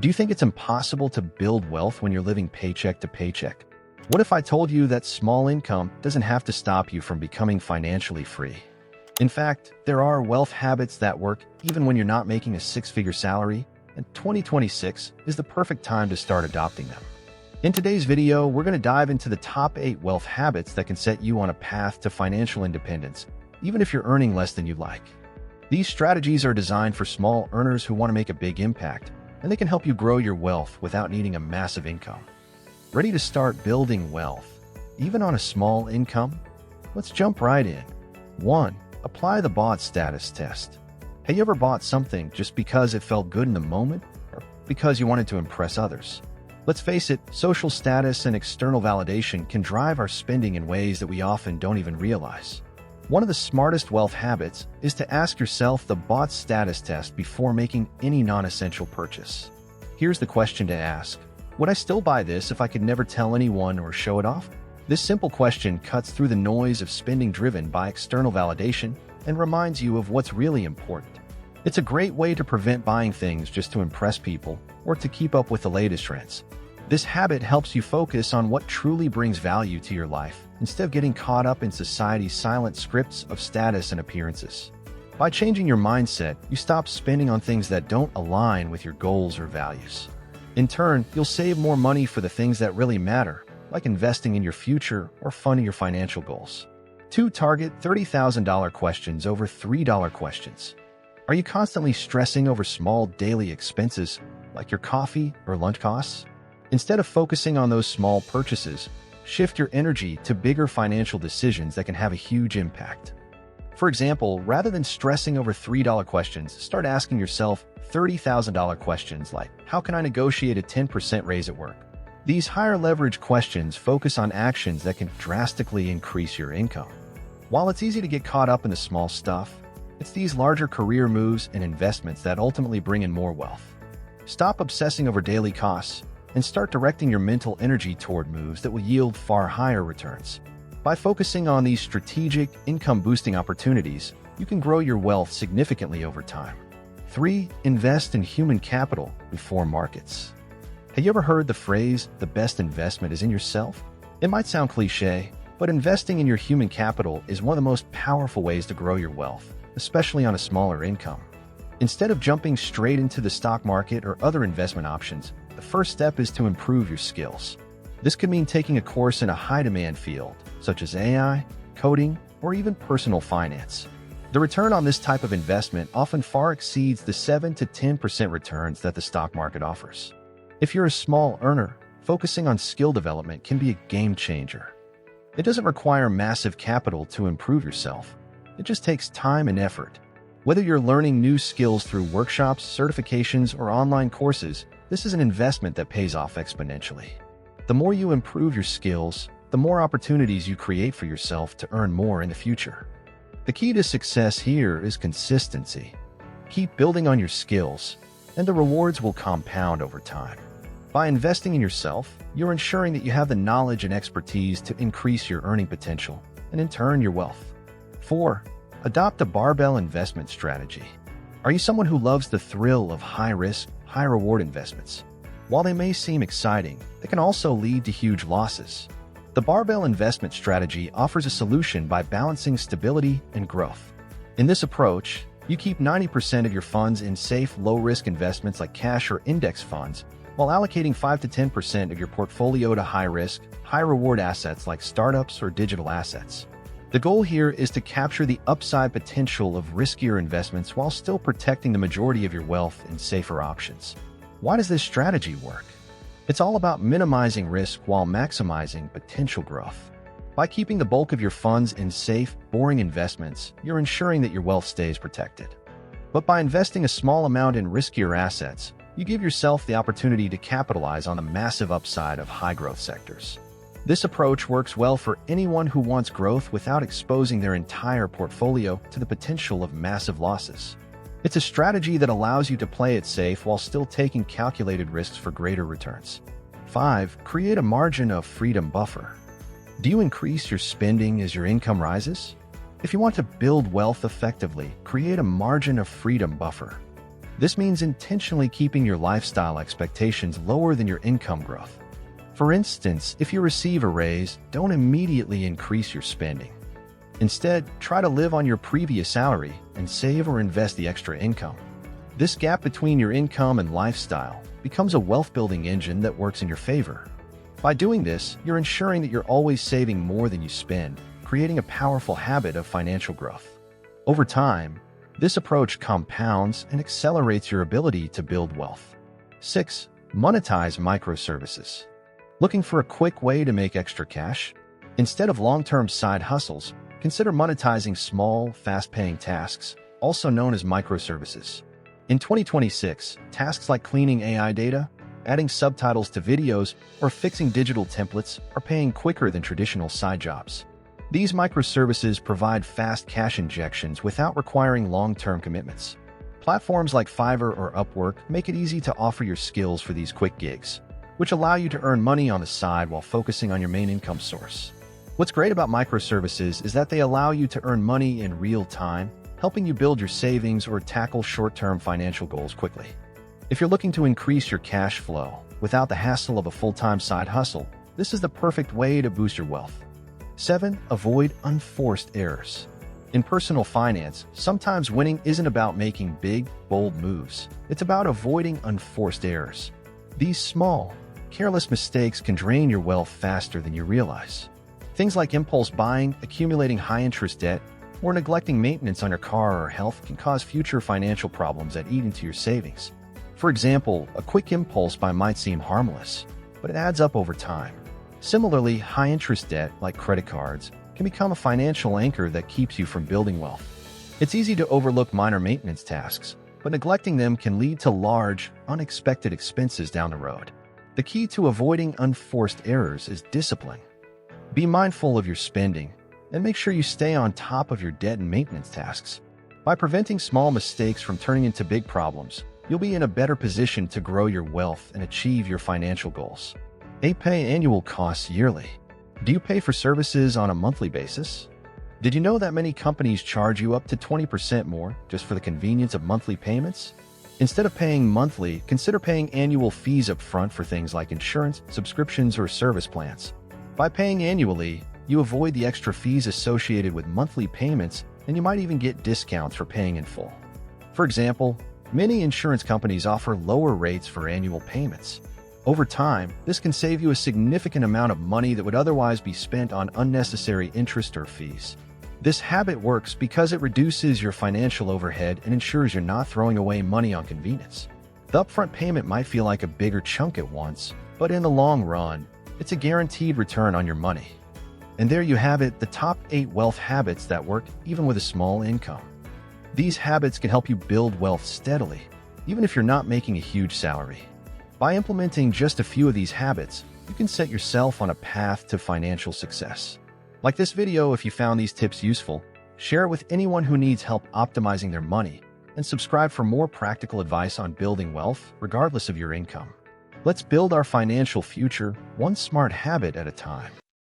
Do you think it's impossible to build wealth when you're living paycheck to paycheck? What if I told you that small income doesn't have to stop you from becoming financially free? In fact, there are wealth habits that work even when you're not making a six-figure salary, and 2026 is the perfect time to start adopting them. In today's video, we're going to dive into the top 8 wealth habits that can set you on a path to financial independence, even if you're earning less than you'd like. These strategies are designed for small earners who want to make a big impact, and they can help you grow your wealth without needing a massive income. Ready to start building wealth, even on a small income? Let's jump right in. 1. Apply the bought status test. Have you ever bought something just because it felt good in the moment, or because you wanted to impress others? Let's face it, social status and external validation can drive our spending in ways that we often don't even realize. One of the smartest wealth habits is to ask yourself the bought status test before making any non-essential purchase. Here's the question to ask. Would I still buy this if I could never tell anyone or show it off? This simple question cuts through the noise of spending driven by external validation and reminds you of what's really important. It's a great way to prevent buying things just to impress people or to keep up with the latest trends. This habit helps you focus on what truly brings value to your life instead of getting caught up in society's silent scripts of status and appearances. By changing your mindset, you stop spending on things that don't align with your goals or values. In turn, you'll save more money for the things that really matter, like investing in your future or funding your financial goals. 2. Target $30,000 questions over $3 questions. Are you constantly stressing over small daily expenses, like your coffee or lunch costs? Instead of focusing on those small purchases, shift your energy to bigger financial decisions that can have a huge impact. For example, rather than stressing over $3 questions, start asking yourself $30,000 questions like, how can I negotiate a 10% raise at work? These higher leverage questions focus on actions that can drastically increase your income. While it's easy to get caught up in the small stuff, it's these larger career moves and investments that ultimately bring in more wealth. Stop obsessing over daily costs and start directing your mental energy toward moves that will yield far higher returns. By focusing on these strategic, income-boosting opportunities, you can grow your wealth significantly over time. 3. Invest in human capital before markets. Have you ever heard the phrase, the best investment is in yourself? It might sound cliche, but investing in your human capital is one of the most powerful ways to grow your wealth, especially on a smaller income. Instead of jumping straight into the stock market or other investment options, the first step is to improve your skills. This could mean taking a course in a high-demand field, such as AI, coding, or even personal finance. The return on this type of investment often far exceeds the 7 to 10% returns that the stock market offers. If you're a small earner, focusing on skill development can be a game changer. It doesn't require massive capital to improve yourself. It just takes time and effort. Whether you're learning new skills through workshops, certifications, or online courses, this is an investment that pays off exponentially. The more you improve your skills, the more opportunities you create for yourself to earn more in the future. The key to success here is consistency. Keep building on your skills, and the rewards will compound over time. By investing in yourself, you're ensuring that you have the knowledge and expertise to increase your earning potential, and in turn, your wealth. 4. Adopt a barbell investment strategy. Are you someone who loves the thrill of high-risk, high-reward investments? While they may seem exciting, they can also lead to huge losses. The barbell investment strategy offers a solution by balancing stability and growth. In this approach, you keep 90% of your funds in safe, low-risk investments like cash or index funds, while allocating 5 to 10% of your portfolio to high-risk, high-reward assets like startups or digital assets. The goal here is to capture the upside potential of riskier investments while still protecting the majority of your wealth in safer options. Why does this strategy work? It's all about minimizing risk while maximizing potential growth. By keeping the bulk of your funds in safe, boring investments, you're ensuring that your wealth stays protected. But by investing a small amount in riskier assets, you give yourself the opportunity to capitalize on the massive upside of high-growth sectors. This approach works well for anyone who wants growth without exposing their entire portfolio to the potential of massive losses. It's a strategy that allows you to play it safe while still taking calculated risks for greater returns. 5. Create a margin of freedom buffer. Do you increase your spending as your income rises? If you want to build wealth effectively, create a margin of freedom buffer. This means intentionally keeping your lifestyle expectations lower than your income growth. For instance, if you receive a raise, don't immediately increase your spending. Instead, try to live on your previous salary and save or invest the extra income. This gap between your income and lifestyle becomes a wealth-building engine that works in your favor. By doing this, you're ensuring that you're always saving more than you spend, creating a powerful habit of financial growth. Over time, this approach compounds and accelerates your ability to build wealth. 6. Monetize microservices. Looking for a quick way to make extra cash? Instead of long-term side hustles, consider monetizing small, fast-paying tasks, also known as microservices. In 2026, tasks like cleaning AI data, adding subtitles to videos, or fixing digital templates are paying quicker than traditional side jobs. These microservices provide fast cash injections without requiring long-term commitments. Platforms like Fiverr or Upwork make it easy to offer your skills for these quick gigs, which allow you to earn money on the side while focusing on your main income source. What's great about microservices is that they allow you to earn money in real time, helping you build your savings or tackle short-term financial goals quickly. If you're looking to increase your cash flow without the hassle of a full-time side hustle, this is the perfect way to boost your wealth. 7. Avoid unforced errors. In personal finance, sometimes winning isn't about making big, bold moves. It's about avoiding unforced errors. These small, careless mistakes can drain your wealth faster than you realize. Things like impulse buying, accumulating high-interest debt, or neglecting maintenance on your car or health can cause future financial problems that eat into your savings. For example, a quick impulse buy might seem harmless, but it adds up over time. Similarly, high-interest debt, like credit cards, can become a financial anchor that keeps you from building wealth. It's easy to overlook minor maintenance tasks, but neglecting them can lead to large, unexpected expenses down the road. The key to avoiding unforced errors is discipline. Be mindful of your spending, and make sure you stay on top of your debt and maintenance tasks. By preventing small mistakes from turning into big problems, you'll be in a better position to grow your wealth and achieve your financial goals. 8. Pay annual costs yearly. Do you pay for services on a monthly basis? Did you know that many companies charge you up to 20% more just for the convenience of monthly payments? Instead of paying monthly, consider paying annual fees up front for things like insurance, subscriptions, or service plans. By paying annually, you avoid the extra fees associated with monthly payments, and you might even get discounts for paying in full. For example, many insurance companies offer lower rates for annual payments. Over time, this can save you a significant amount of money that would otherwise be spent on unnecessary interest or fees. This habit works because it reduces your financial overhead and ensures you're not throwing away money on convenience. The upfront payment might feel like a bigger chunk at once, but in the long run, it's a guaranteed return on your money. And there you have it, the top 8 wealth habits that work even with a small income. These habits can help you build wealth steadily, even if you're not making a huge salary. By implementing just a few of these habits, you can set yourself on a path to financial success. Like this video, if you found these tips useful, share it with anyone who needs help optimizing their money, and subscribe for more practical advice on building wealth, regardless of your income. Let's build our financial future, one smart habit at a time.